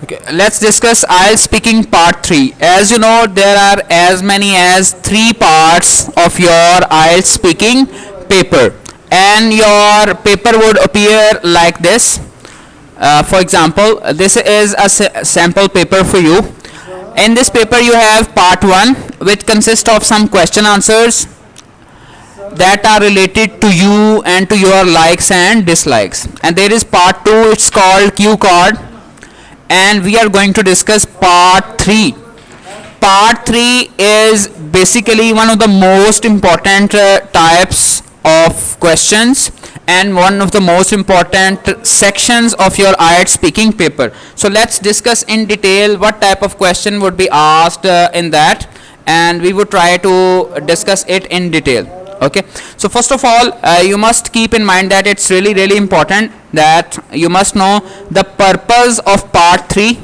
Okay, let's discuss IELTS speaking part 3. As you know, there are as many as 3 parts of your IELTS speaking paper, and your paper would appear like this. For example, this is a sample paper for you. In this paper you have part 1, which consists of some question answers that are related to you and to your likes and dislikes, and there is part 2, it's called Q card, and we are going to discuss part 3. Part 3 is basically one of the most important types of questions and one of the most important sections of your IELTS speaking paper. So let's discuss in detail what type of question would be asked in that, and we would try to discuss it in detail. Okay, so first of all, you must keep in mind that it's really important that you must know the purpose of part 3,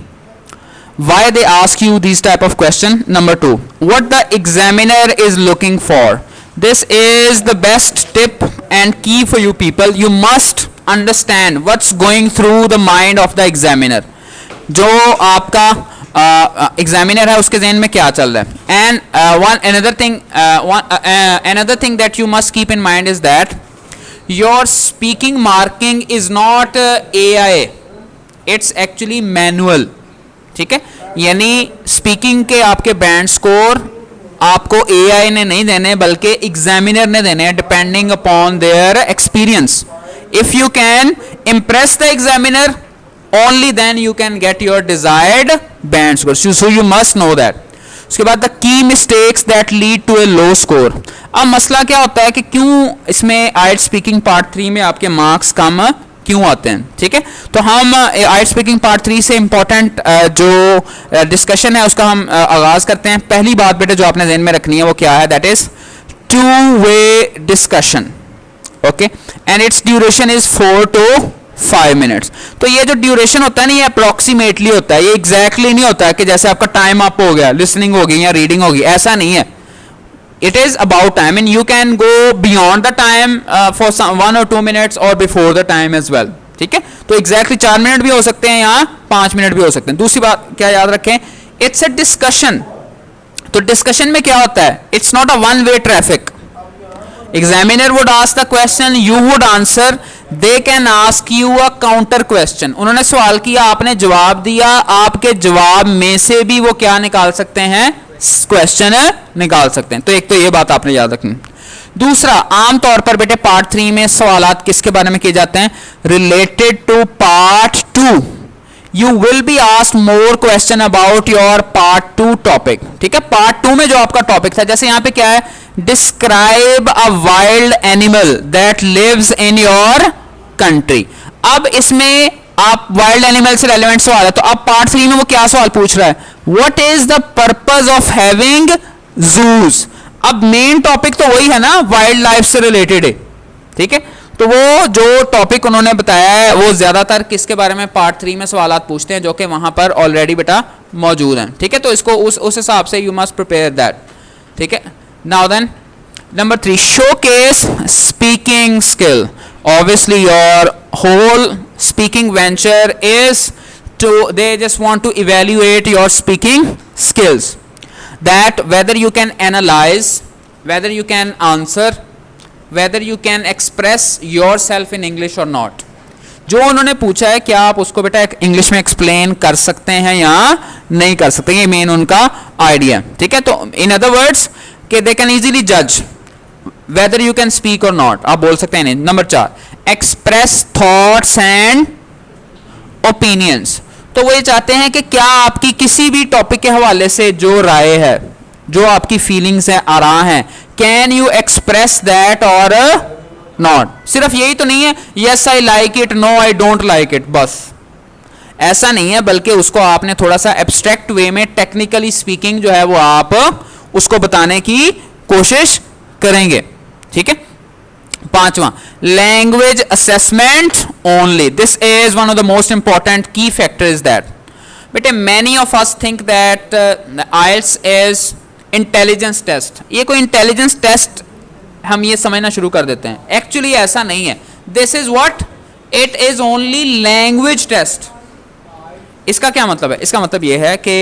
why they ask you these type of question. Number 2, what the examiner is looking for. This is the best tip and key for you people. You must understand what's going through the mind of the examiner. जो आपका examiner है उसके ज़हन में क्या चल रहा है. And another thing that you must keep in mind is that your speaking marking is not AI, it's actually manual. ठीक है, यानी स्पीकिंग के आपके बैंड स्कोर आपको AI ने नहीं देने बल्कि एग्जामिनर ने देने हैं, depending upon their experience. If you can impress the examiner, only then you can get your desired band score. So you must know that. उसके बाद the key mistakes that lead to a low score. अब मसला क्या होता है कि क्यों इसमें IELTS स्पीकिंग पार्ट 3 में आपके मार्क्स कम क्यों आते हैं. ठीक है, तो हम IELTS स्पीकिंग पार्ट 3 से इंपॉर्टेंट जो डिस्कशन है उसका हम आगाज करते हैं. पहली बात बेटे जो आपने ध्यान में रखनी है वो क्या है, that is 2-way discussion. Okay, and it's duration is 4 to 5 minutes. तो ये जो ड्यूरेशन होता है ना, ये अप्रोक्सीमेटली होता है, ये एग्जैक्टली नहीं होता है कि जैसे आपका टाइम अप हो गया, लिसनिंग होगी या रीडिंग होगी, ऐसा नहीं है. It is about time and you can go beyond the time for 1 or 2 minutes और before the time as well. ठीक है, तो एग्जैक्टली 4 मिनट भी हो सकते हैं या 5 मिनट भी हो सकते हैं. दूसरी बात क्या याद रखें, इट्स अ डिस्कशन. तो डिस्कशन में क्या होता है, it's not a one way traffic. Examiner would ask the question, you would answer, they can ask you a counter question. उन्होंने सवाल किया, आपने जवाब दिया, आपके जवाब में से भी वो क्या निकाल सकते हैं, क्वेश्चन निकाल सकते हैं. तो एक तो ये बात आपने याद रखनी. दूसरा, आमतौर पर बेटे पार्ट 3 में सवालात किसके बारे में किए जाते हैं, related to part 2. You will be asked more question about your part 2 topic. ठीक है, पार्ट 2 में जो आपका टॉपिक था, जैसे यहाँ पे क्या है, describe a wild animal that lives in your country. अब इसमें आप वाइल्ड एनिमल से रेलेवेंट सवाल है, तो अब पार्ट 3 में वो क्या सवाल पूछ रहा है, what is the purpose of having juice. अब मेन टॉपिक तो वही है ना, वाइल्ड लाइफ से रिलेटेड है. ठीक है, तो वो जो टॉपिक उन्होंने बताया है वो ज्यादातर किसके बारे में पार्ट 3 में सवालात पूछते हैं जो कि वहां पर ऑलरेडी बेटा मौजूद हैं. ठीक है, तो इसको उस हिसाब से यू मस्ट प्रिपेयर दैट. ठीक है, now then number 3, showcase speaking skill. Obviously your whole speaking venture is to, they just want to evaluate your speaking skills, that whether you can analyse, whether you can answer, whether you can express yourself in English or not. जो उन्होंने पूछा है क्या आप उसको बेटा English में explain कर सकते हैं या नहीं कर सकते, ये मेन उनका आइडिया. ठीक है, तो इन अदर वर्ड्स कि दे कैन इजीली जज whether you can speak or not, आप बोल सकते हैं नहीं. Number 4, express thoughts and opinions. तो वो ये चाहते हैं कि क्या आपकी किसी भी टॉपिक के हवाले से जो राय है, जो आपकी फीलिंग्स है, आरा है, कैन यू एक्सप्रेस दैट और नॉट. सिर्फ यही तो नहीं है, yes I like it, no I don't like it, बस ऐसा नहीं है, बल्कि उसको आपने थोड़ा सा एब्स्ट्रैक्ट वे में टेक्निकली स्पीकिंग जो है वो आप उसको बताने की कोशिश करेंगे. ठीक है, 5वां, language assessment only. This is one of the most important key factor is that. बेटे many of us think that IELTS is intelligence test. ये कोई इंटेलिजेंस टेस्ट हम ये समझना शुरू कर देते हैं, एक्चुअली ऐसा नहीं है. This is what, it is only language test. इसका क्या मतलब है? इसका मतलब यह है कि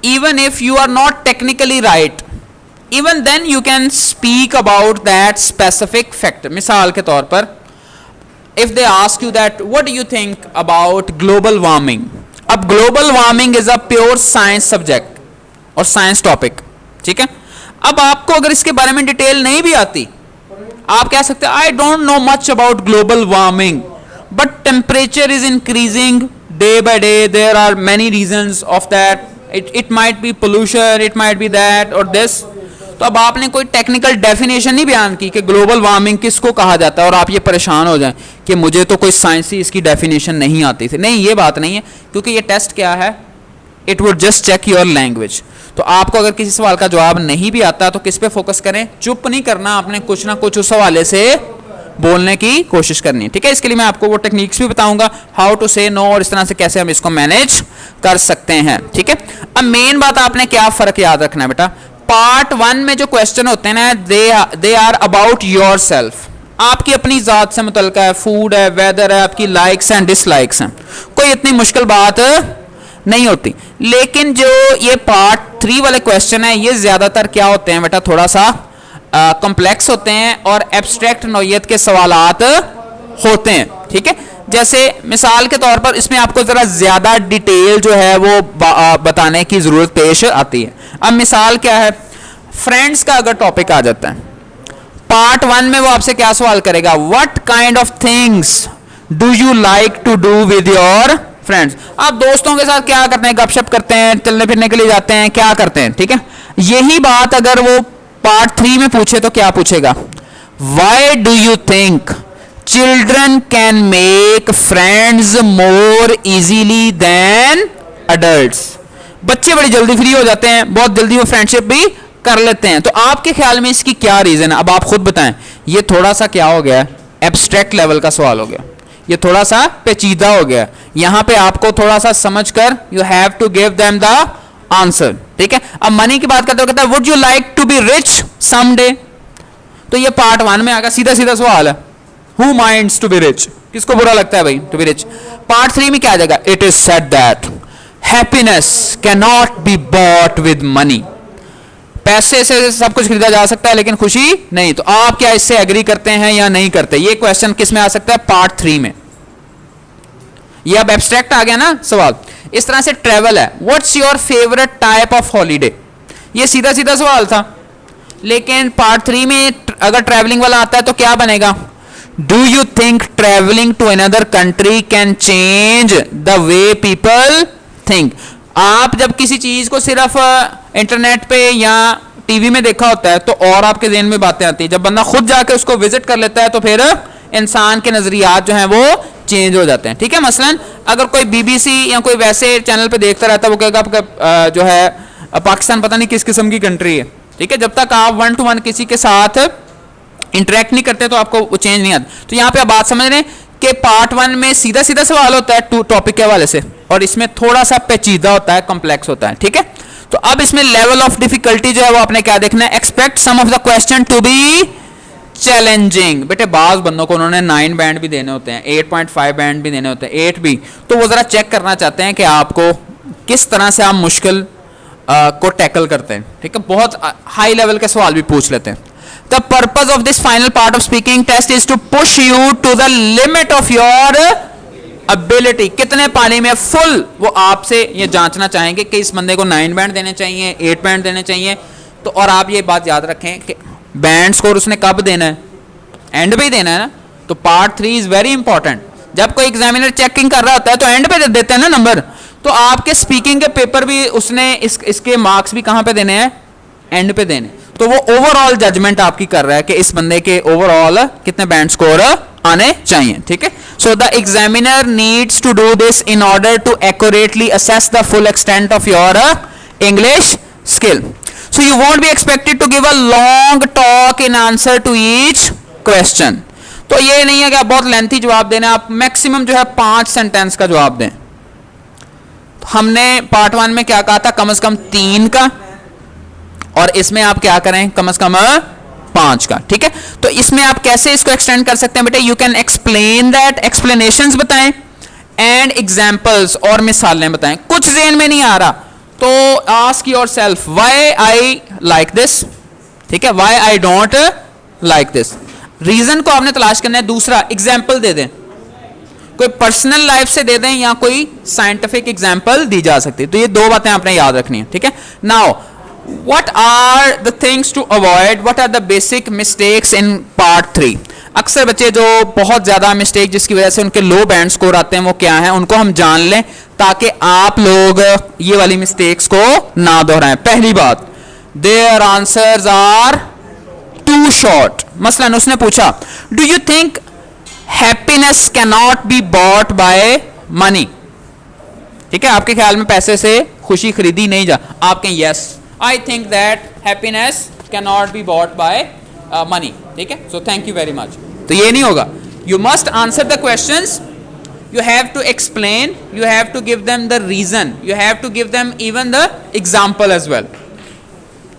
even if you are not technically right, even then you can speak about that specific fact. मिसाल के तौर पर if they ask you that what do you think about global warming, अब global warming is a pure science subject और science topic, ठीक है. अब आपको अगर इसके बारे में डिटेल नहीं भी आती, आप कह सकते हैं I don't know much about global warming but temperature is increasing day by day, there are many reasons of that, it might be pollution, it might be that or this. तो अब आपने कोई टेक्निकल डेफिनेशन नहीं बयान की कि global warming किसको कहा जाता है और आप ये परेशान हो जाएं कि मुझे तो कोई साइंसी इसकी डेफिनेशन नहीं आती थी. नहीं, ये बात नहीं है, क्योंकि ये टेस्ट क्या है, it would just check your language. तो आपको अगर किसी सवाल का जवाब नहीं भी आता तो किस पे फोकस करें? चुप नहीं करना, आपने कुछ ना कुछ उस हवाले से बोलने की कोशिश करनी है, ठीक है. इसके लिए मैं आपको वो टेक्निक्स भी बताऊंगा, हाउ टू से नो, और इस तरह से कैसे हम इसको मैनेज कर सकते हैं, ठीक है. अब मेन बात आपने क्या फर्क याद रखना है बेटा, पार्ट 1 में जो क्वेश्चन होते हैं ना, they are about yourself, आपकी अपनी जात से मुतल्लिक है, फूड है, वेदर है, आपकी लाइक्स एंड डिसलाइक्स हैं, कोई इतनी मुश्किल बात नहीं होती. लेकिन जो ये पार्ट 3 वाले क्वेश्चन है, ये ज्यादातर क्या होते हैं बेटा, थोड़ा सा कॉम्प्लेक्स होते हैं और एब्स्ट्रैक्ट नौइयत के सवालात होते हैं, ठीक है. जैसे मिसाल के तौर पर इसमें आपको जरा ज्यादा डिटेल जो है वो बताने की जरूरत पेश आती है. अब मिसाल क्या है, फ्रेंड्स का अगर टॉपिक आ जाता है, पार्ट 1 में वो आपसे क्या सवाल करेगा, what kind of things do you like to do with your friends. आप दोस्तों के साथ क्या करते हैं, गपशप करते हैं, चलने फिरने के लिए जाते हैं, क्या करते हैं, ठीक है. यही बात अगर वो पार्ट 3 में पूछे तो क्या पूछेगा, why do you think children can make friends more easily than adults. बच्चे बड़ी जल्दी फ्री हो जाते हैं, बहुत जल्दी वो फ्रेंडशिप भी कर लेते हैं. तो आपके ख्याल में इसकी क्या रीजन है, अब आप खुद बताएं. ये थोड़ा सा क्या हो गया, एब्स्ट्रैक्ट लेवल का सवाल हो गया, ये थोड़ा सा पेचीदा हो गया. यहां पे आपको थोड़ा सा समझकर you have to give them the answer, ठीक है. अब मनी की बात करते हो, कहता है would you like to be rich someday. तो ये पार्ट 1 में आगा, सीधा सीधा सवाल है, Who minds to be rich? किसको बुरा लगता है भाई to be rich? पार्ट 3 में क्या आ जाएगा, it is said that happiness cannot be bought with money. पैसे से सब कुछ खरीदा जा सकता है लेकिन खुशी नहीं. तो आप क्या इससे एग्री करते हैं या नहीं करते? ये क्वेश्चन किस में आ सकता है, पार्ट 3 में. ये अब एब्स्ट्रैक्ट आ गया ना सवाल. इस तरह से ट्रेवल है, what's your favourite type of holiday. ये सीधा सीधा सवाल था, लेकिन पार्ट 3 में अगर ट्रेवलिंग वाला आता है तो क्या बनेगा, Do you think traveling to another country can change the way people think? आप जब किसी चीज को सिर्फ इंटरनेट पे या टीवी में देखा होता है तो और आपके ज़हन में बातें आती है, जब बंदा खुद जाके उसको विजिट कर लेता है तो फिर इंसान के नजरियात जो हैं वो चेंज हो जाते हैं, ठीक है. मसलन अगर कोई BBC या कोई वैसे चैनल पे देखता रहता है, वो कहेगा आपका जो है पाकिस्तान पता नहीं किस किस्म की कंट्री है, ठीक है. जब तक आप 1 to 1 किसी के साथ इंटरेक्ट नहीं करते तो आपको वो चेंज नहीं आता. तो यहाँ पे आप बात समझ रहे हैं कि पार्ट 1 में सीधा सीधा सवाल होता है टॉपिक के हवाले से, और इसमें थोड़ा सा पेचीदा होता है, कॉम्प्लेक्स होता है, ठीक है. तो अब इसमें लेवल ऑफ डिफिकल्टी जो है वो आपने क्या देखना है, expect some of the question to be challenging. बेटे बाज बंदों को उन्होंने 9 बैंड भी देने होते हैं, 8.5 बैंड भी देने होते हैं, 8 भी, तो वो जरा चेक करना चाहते हैं कि आपको किस तरह से आप मुश्किल को टैकल करते हैं, ठीक है. बहुत हाई लेवल के सवाल भी पूछ लेते हैं. The purpose of this final part of speaking test is to push you to the limit of your ability. कितने पानी में फुल, वो आपसे ये जांचना चाहेंगे कि इस बंदे को 9 बैंड देने चाहिए, 8 बैंड देने चाहिए. तो और आप ये बात याद रखें कि बैंड स्कोर उसने कब देना है, एंड पे ही देना है ना. तो पार्ट 3 इज वेरी इंपॉर्टेंट. जब कोई एग्जामिनर चेकिंग कर रहा होता है तो एंड पे देते हैं ना नंबर. तो आपके स्पीकिंग के पेपर भी उसने इसके मार्क्स भी कहाँ पे देने हैं, एंड पे देने. तो वो ओवरऑल जजमेंट आपकी कर रहा है कि इस बंदे के ओवरऑल कितने बैंड स्कोर आने चाहिए, ठीक है. So the examiner needs to do this in order to accurately assess the full extent of your English skill. So you won't be expected to give a long talk in answer to each question. तो ये नहीं है कि आप बहुत lengthy जवाब देना, आप मैक्सिमम जो है 5 सेंटेंस का जवाब दें. तो हमने पार्ट 1 में क्या कहा था, कम से कम 3 का, और इसमें आप क्या करें, कम से कम 5 का, ठीक है. तो इसमें आप कैसे इसको एक्सटेंड कर सकते हैं बेटे, you can explain that, explanations बताएं, एंड एग्जाम्पल्स, और मिसालें बताएं। कुछ ज़हन में नहीं आ रहा तो ask yourself why I like this, ठीक है, why I don't like this, reason को आपने तलाश करना है। दूसरा, एग्जाम्पल दे दें, कोई पर्सनल लाइफ से दे दें या कोई साइंटिफिक एग्जाम्पल दी जा सकती है। तो ये दो बातें आपने याद रखनी है, ठीक है। Now what are the things to avoid, what are the basic mistakes in part 3। अक्सर बच्चे जो बहुत ज्यादा मिस्टेक जिसकी वजह से उनके लो बैंड स्कोर आते हैं वो क्या है, उनको हम जान लें ताकि आप लोग ये वाली मिस्टेक्स को ना दोहराएं। पहली बात, their answers are too short. मसलन उसने पूछा do you think happiness can not be bought by money, ठीक है, आपके ख्याल में पैसे से खुशी खरीदी नहीं जा, आप कहें yes I think that happiness can not be bought by money, ठीक है, so thank you very much. तो ये नहीं होगा, you must answer the questions, you have to explain, you have to give them the reason, you have to give them even the example as well,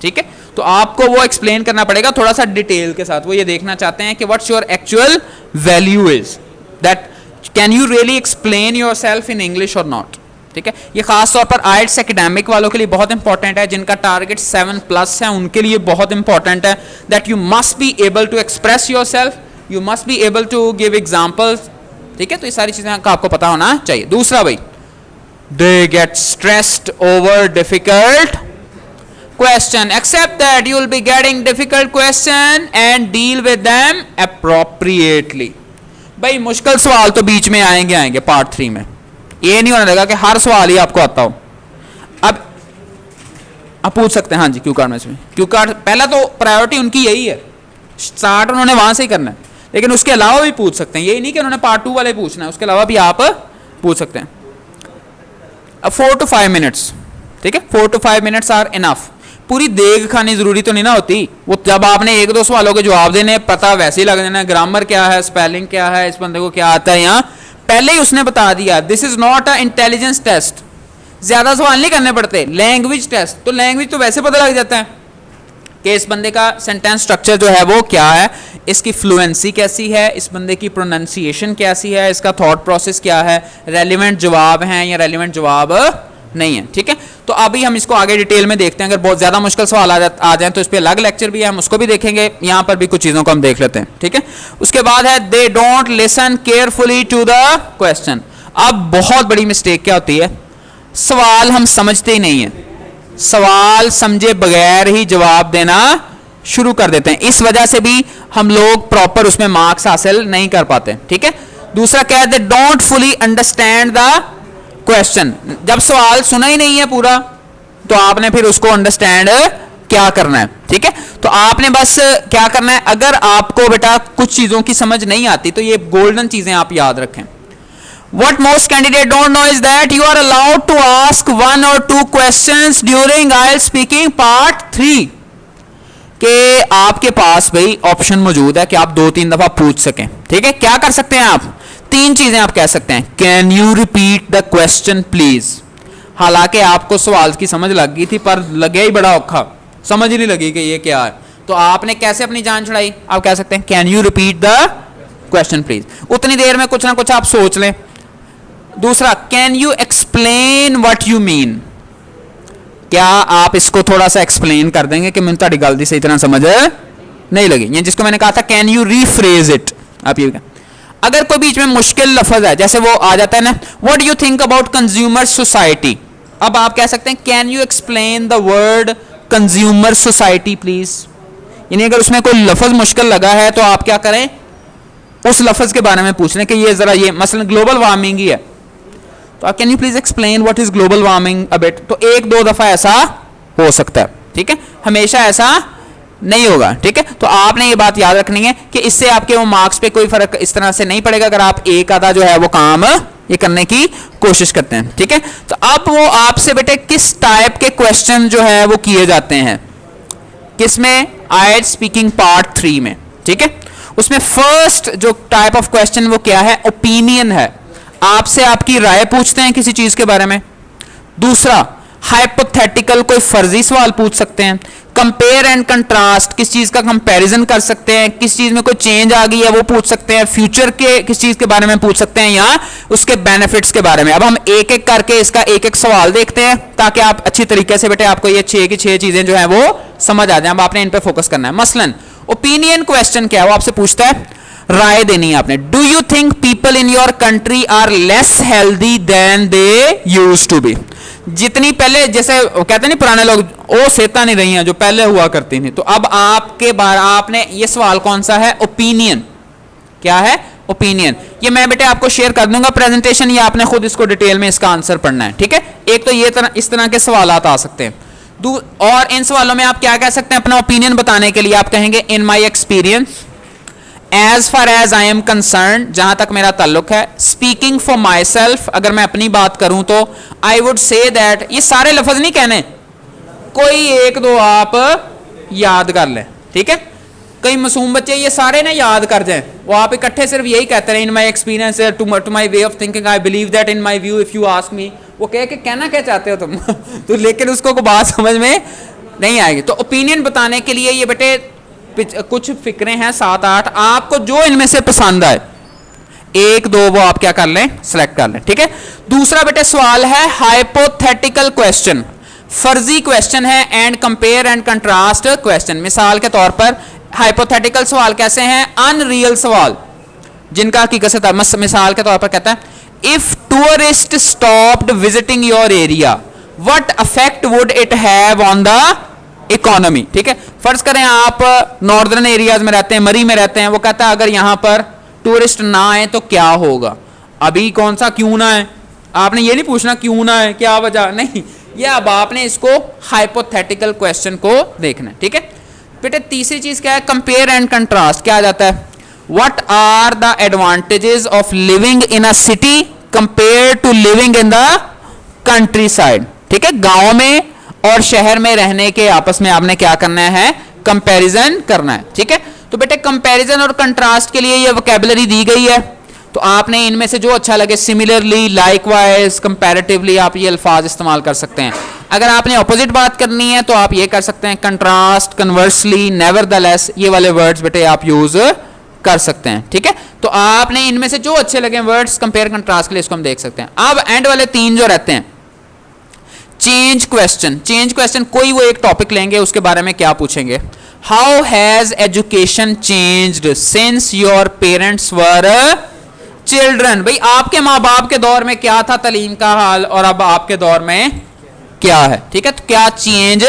ठीक है। तो आपको वो explain करना पड़ेगा थोड़ा सा डिटेल के साथ। वो ये देखना चाहते हैं कि what's your actual value is, that can you really explain yourself in English और नॉट, ठीक है। ये खास तौर पर आइट्स एकेडमिक वालों के लिए बहुत इंपॉर्टेंट है, जिनका टारगेट 7+ है, उनके लिए बहुत इंपॉर्टेंट है that you must be able to express yourself, you must be able to give examples, ठीक है। तो ये सारी चीजें का आपको पता होना चाहिए। दूसरा भाई, they get stressed over difficult question, accept that you will be getting difficult question and deal with them appropriately. भाई मुश्किल सवाल तो बीच में आएंगे पार्ट 3 में, ये नहीं होने लगा कि हर सवाल ही आपको आता हो। अब आप पूछ सकते हैं, हाँ जी क्यू कार्ड में, क्यू कार्ड पहला तो प्रायोरिटी उनकी यही है, स्टार्ट उन्होंने वहां से ही करना है, लेकिन उसके अलावा भी पूछ सकते हैं, यही नहीं कि उन्होंने पार्ट 2 वाले पूछना है, उसके अलावा भी आप पूछ सकते हैं। 4 to 5 मिनट्स, ठीक है, 4 to 5 मिनट्स आर इनफ। पूरी देग खानी जरूरी तो नहीं ना होती, वो जब आपने 1-2 सवालों के जवाब देने पता वैसे ही लग जाना है, ग्रामर क्या है, स्पेलिंग क्या है, इस बंदे को क्या आता है, यहाँ पहले ही उसने बता दिया। This is not a intelligence test, ज्यादा सवाल नहीं करने पड़ते। लैंग्वेज टेस्ट, तो लैंग्वेज तो वैसे पता लग जाता है कि इस बंदे का सेंटेंस स्ट्रक्चर जो है वो क्या है, इसकी फ्लुएंसी कैसी है, इस बंदे की प्रोनाउंसिएशन कैसी है, इसका थॉट प्रोसेस क्या है, रेलिवेंट जवाब हैं या रेलिवेंट जवाब नहीं है, ठीक है। तो अभी हम इसको आगे डिटेल में देखते हैं। अगर बहुत ज्यादा मुश्किल सवाल आ जाए तो इस पर अलग लेक्चर भी है, हम उसको भी देखेंगे, यहाँ पर भी कुछ चीजों को हम देख लेते हैं, ठीक है। उसके बाद है they don't listen carefully to the question. अब बहुत बड़ी मिस्टेक क्या होती है, सवाल हम समझते ही नहीं है, सवाल समझे बगैर ही जवाब देना शुरू कर देते हैं, इस वजह से भी हम लोग प्रॉपर उसमें मार्क्स हासिल नहीं कर पाते, ठीक है। दूसरा क्या है, they don't fully understand the question. जब सवाल सुना ही नहीं है पूरा तो आपने फिर उसको अंडरस्टैंड क्या करना है, ठीक है। तो आपने बस क्या करना है, अगर आपको बेटा कुछ चीजों की समझ नहीं आती तो ये गोल्डन चीजें आप याद रखें। What most candidates don't know is that you are allowed to ask 1 or 2 questions during IELTS speaking part 3, कि आपके पास भाई ऑप्शन मौजूद है कि आप 2-3 दफा पूछ सकें, ठीक है। क्या कर सकते हैं आप, 3 चीजें आप कह सकते हैं, can you repeat the question please. हालांकि आपको सवाल की समझ लग गई थी पर लगे ही बड़ा औखा, समझ ही नहीं लगी कि ये क्या है, तो आपने कैसे अपनी जान छुड़ाई, आप कह सकते हैं can you repeat the question please. उतनी देर में कुछ ना कुछ आप सोच लें। दूसरा, can you explain what you mean, क्या आप इसको थोड़ा सा एक्सप्लेन कर देंगे कि मैंने गल दी सही तरह समझ नहीं लगी, ये जिसको मैंने कहा था कैन यू रीफ्रेज इट। आप ये अगर कोई बीच में मुश्किल लफ्ज है, जैसे वो आ जाता है ना, what do you think about consumer society, अब आप कह सकते हैं can you explain the word consumer society please. यानी अगर उसमें कोई लफ्ज मुश्किल लगा है तो आप क्या करें, उस लफ्ज के बारे में पूछ लें कि ये जरा ये मसलन ग्लोबल वार्मिंग ही है, तो can you please explain what is global warming a bit. तो 1-2 दफा ऐसा हो सकता है, ठीक है, हमेशा ऐसा नहीं होगा, ठीक है। तो आपने ये बात याद रखनी है कि इससे आपके वो मार्क्स पे कोई फर्क इस तरह से नहीं पड़ेगा अगर आप एक आधा जो है वो काम ये करने की कोशिश करते हैं, ठीक है। तो अब वो आपसे बेटे किस टाइप के क्वेश्चन जो है वो किए जाते हैं, किसमें, IELTS स्पीकिंग पार्ट 3 में, ठीक है। उसमें फर्स्ट जो टाइप ऑफ क्वेश्चन वो क्या है, ओपिनियन है, आपसे आपकी राय पूछते हैं किसी चीज के बारे में। दूसरा, हाइपोथेटिकल, कोई फर्जी सवाल पूछ सकते हैं। कंपेयर एंड कंट्रास्ट, किस चीज का कंपैरिजन कर सकते हैं, किस चीज में कोई चेंज आ गई है वो पूछ सकते हैं। फ्यूचर के किस चीज के बारे में पूछ सकते हैं, या उसके बेनिफिट्स के बारे में। अब हम एक एक करके इसका एक एक सवाल देखते हैं ताकि आप अच्छी तरीके से बेटे आपको ये 6 की 6 चीजें जो है वो समझ आ जाए। अब आपने इन पे फोकस करना है। मसलन ओपिनियन क्वेश्चन क्या है, वो आपसे पूछता है, राय देनी है आपने। Do you think people in your country are less healthy than they used to be? जितनी पहले, जैसे कहते नहीं पुराने लोग, ओ सेहता नहीं रही हैं जो पहले हुआ करती थी। तो अब आपके बारे आपने ये सवाल कौन सा है, ओपिनियन। क्या है, ओपिनियन। ये मैं बेटे आपको शेयर कर दूंगा प्रेजेंटेशन, या आपने खुद इसको डिटेल में इसका आंसर पढ़ना है, ठीक है। एक तो ये इस तरह के सवाल आ सकते हैं। और इन सवालों में आप क्या कह सकते हैं, अपना ओपिनियन बताने के लिए आप कहेंगे in my experience, as far as I am concerned, जहां तक मेरा ताल्लुक है। स्पीकिंग फॉर माई सेल्फ, अगर मैं अपनी बात करूं तो आई वुड से दैट। ये सारे लफ्ज नहीं कहने, कोई एक दो आप याद कर लें, ठीक है। कई मासूम बच्चे ये सारे ना याद कर जाएं, वो आप इकट्ठे सिर्फ यही कहते हैं, in my experience, to my way of thinking, I believe that, in my view, if you ask me. वो कह के कहना क्या चाहते हो तुम तो लेकिन उसको को बात समझ में नहीं आएगी। तो ओपिनियन बताने के लिए ये बेटे कुछ फिक्रें हैं 7-8, आपको जो इनमें से पसंद आए एक दो वो आप क्या कर लें, सेलेक्ट कर लें, ठीक है। दूसरा बेटे सवाल है हाइपोथेटिकल क्वेश्चन, फर्जी क्वेश्चन है, and compare and contrast question. मिसाल के तौर पर हाइपोथेटिकल सवाल कैसे हैं, अनरियल सवाल जिनका हकीकत से मिसाल के तौर पर कहता है, if tourist stopped visiting your area what affect would it have on the economy, ठीक है। फर्ज करें आप नॉर्दर्न एरियाज में रहते हैं, मरी में रहते हैं, वो कहता है अगर यहां पर टूरिस्ट ना आए तो क्या होगा। अभी कौन सा क्यों ना है, आपने ये नहीं पूछना क्यों ना है, क्या वजह, नहीं, ये अब आपने इसको हाइपोथेटिकल क्वेश्चन को देखना है, ठीक है। बेटे तीसरी चीज क्या है, कंपेयर एंड कंट्रास्ट। क्या आ जाता है, what are the advantages of living in a city compare to living in the countryside, ठीक है। गांव में और शहर में रहने के आपस में आपने क्या करना है, कंपैरिजन करना है, ठीक है। तो बेटे कंपैरिजन और कंट्रास्ट के लिए ये वोकैबुलरी दी गई है, तो आपने इनमें से जो अच्छा लगे, सिमिलरली, लाइकवाइज, कंपैरेटिवली, आप ये अल्फाज इस्तेमाल कर सकते हैं। अगर आपने ऑपोजिट बात करनी है तो आप ये कर सकते हैं, कंट्रास्ट, कन्वर्सली, नेवरदलेस, ये वाले वर्ड्स बेटे आप यूज कर सकते हैं, ठीक है। तो आपने इनमें से जो अच्छे लगे वर्ड्स कंपेयर कंट्रास्ट के लिए इसको हम देख सकते हैं। अब एंड वाले 3 जो रहते हैं, चेंज क्वेश्चन। चेंज क्वेश्चन कोई वो एक टॉपिक लेंगे, उसके बारे में क्या पूछेंगे, how has education changed since your parents were children. भाई आपके माँ बाप के दौर में क्या था तालीम का हाल और अब आपके दौर में क्या है, ठीक है। तो क्या चेंज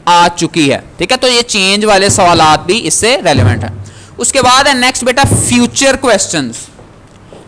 आ चुकी है, ठीक है। तो ये चेंज वाले सवालात भी इससे रेलेवेंट है। उसके बाद है नेक्स्ट बेटा फ्यूचर क्वेश्चंस,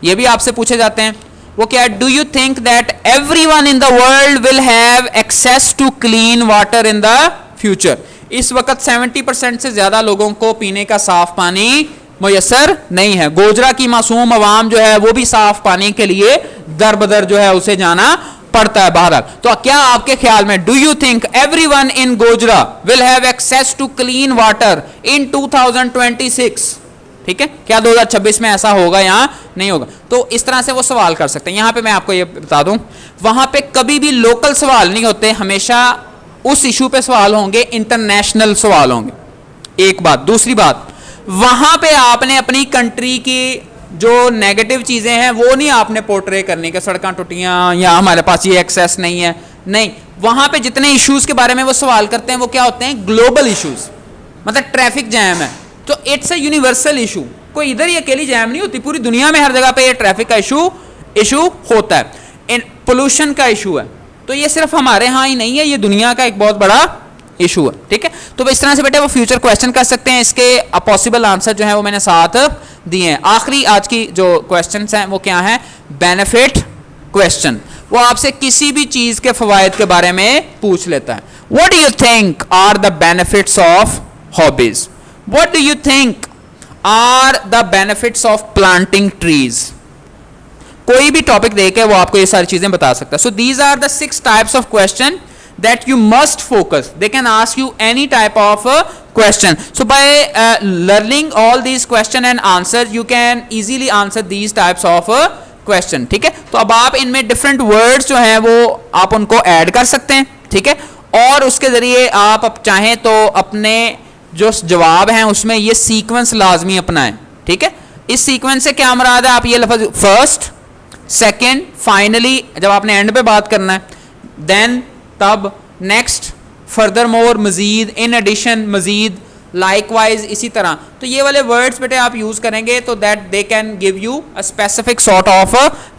ये भी आपसे पूछे जाते हैं। वो क्या है, do you think that everyone in the world will have access to clean water in the future. इस वक्त 70% से ज्यादा लोगों को पीने का साफ पानी मुयसर नहीं है। गोजरा की मासूम अवाम जो है वो भी साफ पानी के लिए दर बदर जो है उसे जाना पड़ता है बहरहाल। तो क्या आपके ख्याल में, do you think everyone in Gojra will have access to clean water in 2026, ठीक है। क्या 2026 में ऐसा होगा या नहीं होगा। तो इस तरह से वो सवाल कर सकते हैं। यहां पे मैं आपको ये बता दूं, वहां पे कभी भी लोकल सवाल नहीं होते, हमेशा उस इशू पे सवाल होंगे, इंटरनेशनल सवाल होंगे। एक बात। दूसरी बात, वहां पे आपने अपनी कंट्री की जो नेगेटिव चीजें हैं वो नहीं आपने पोर्ट्रे करनी कि सड़कें टूटियां या हमारे पास ये एक्सेस नहीं है, नहीं। वहां पे जितने इश्यूज के बारे में वो सवाल करते हैं वो क्या होते हैं, ग्लोबल इश्यूज। मतलब ट्रैफिक जैम है तो इट्स अ यूनिवर्सल इशू, कोई इधर ही अकेली जैम नहीं होती, पूरी दुनिया में हर जगह पे ये ट्रैफिक का इशू होता है। पोल्यूशन का इशू है तो ये सिर्फ हमारे यहाँ ही नहीं है, ये दुनिया का एक बहुत बड़ा इशू है, ठीक है। तो इस तरह से बेटे वो फ्यूचर क्वेश्चन कर सकते हैं। इसके पॉसिबल आंसर जो है वो मैंने साथ दिए हैं। आखिरी आज की जो क्वेश्चंस हैं वो क्या है, बेनिफिट क्वेश्चन। वो आपसे किसी भी चीज के फवायद के बारे में पूछ लेता है। What do you think are the benefits of hobbies, what do you think are the benefits of planting trees. कोई भी टॉपिक देके वो आपको ये सारी चीजें बता सकता है। So these are the 6 types of question that you must focus. They can ask you any type of question. So by learning all these question and answers, you can easily answer these types of question. ठीक है। तो अब आप इनमें different words जो हैं वो आप उनको add कर सकते हैं। ठीक है, और उसके ज़रिए आप अब चाहें तो अपने जो जवाब हैं उसमें ये सीक्वेंस लाजमी अपनाएं, ठीक है। इस सीक्वेंस से क्या मुराद है, आप ये लफ्ज़ फर्स्ट, सेकेंड, फाइनली जब आपने एंड पे बात करना है, देन, तब, नेक्स्ट, फर्दर मोर, मजीद, इन एडिशन, मजीद, लाइकवाइज, इसी तरह। तो ये वाले वर्ड्स बेटे आप यूज करेंगे तो that they can give you a specific sort of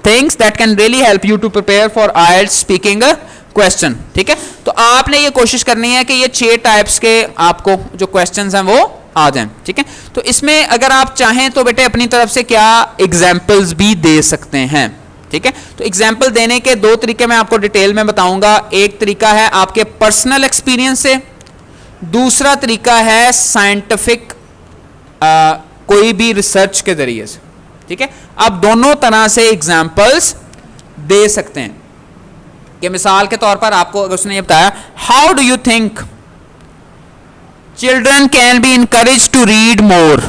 things that can really help you to prepare for IELTS speaking question, ठीक है। तो आपने ये कोशिश करनी है कि ये 6 टाइप्स के आपको जो क्वेश्चंस हैं वो आ जाएं, ठीक है। तो इसमें अगर आप चाहें तो बेटे अपनी तरफ से क्या एग्जाम्पल्स भी दे सकते हैं, ठीक है। तो एग्जाम्पल देने के 2 तरीके मैं आपको डिटेल में बताऊंगा। एक तरीका है आपके पर्सनल एक्सपीरियंस से, दूसरा तरीका है साइंटिफिक कोई भी रिसर्च के जरिए से, ठीक है। आप दोनों तरह से एग्जाम्पल्स दे सकते हैं कि मिसाल के तौर पर आपको अगर उसने ये बताया, how do you think children can be encourage to read more,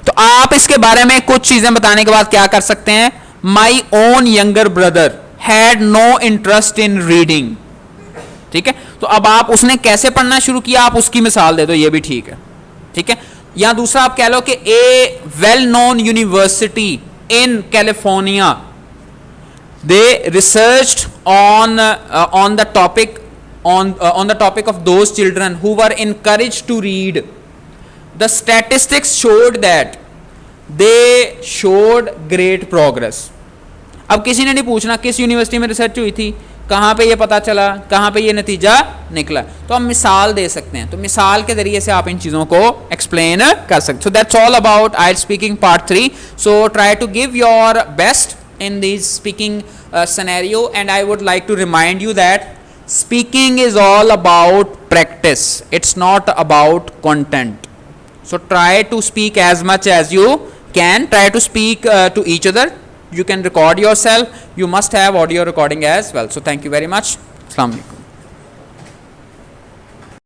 तो आप इसके बारे में कुछ चीजें बताने के बाद क्या कर सकते हैं, my own younger brother had no interest in reading, ठीक है। तो अब आप उसने कैसे पढ़ना शुरू किया, आप उसकी मिसाल दे दो, ये भी ठीक है, ठीक है। या दूसरा आप कह लो कि a well known university in California they researched on the topic on the topic of those children who were encouraged to read. The statistics showed that they showed great progress. अब किसी ने नहीं पूछना किस यूनिवर्सिटी में research हुई थी, कहाँ पे ये पता चला, कहाँ पे ये नतीजा निकला, तो हम मिसाल दे सकते हैं। तो मिसाल के जरिए से आप इन चीज़ों को एक्सप्लेन कर सकते। So that's all about IELTS speaking part 3. So try to give your best in this speaking scenario, and I would like to remind you that speaking is all about practice, it's not about content. So try to speak as much as you can, try to speak to each other. You can record yourself, you must have audio recording as well. So thank you very much. Assalamu alaikum.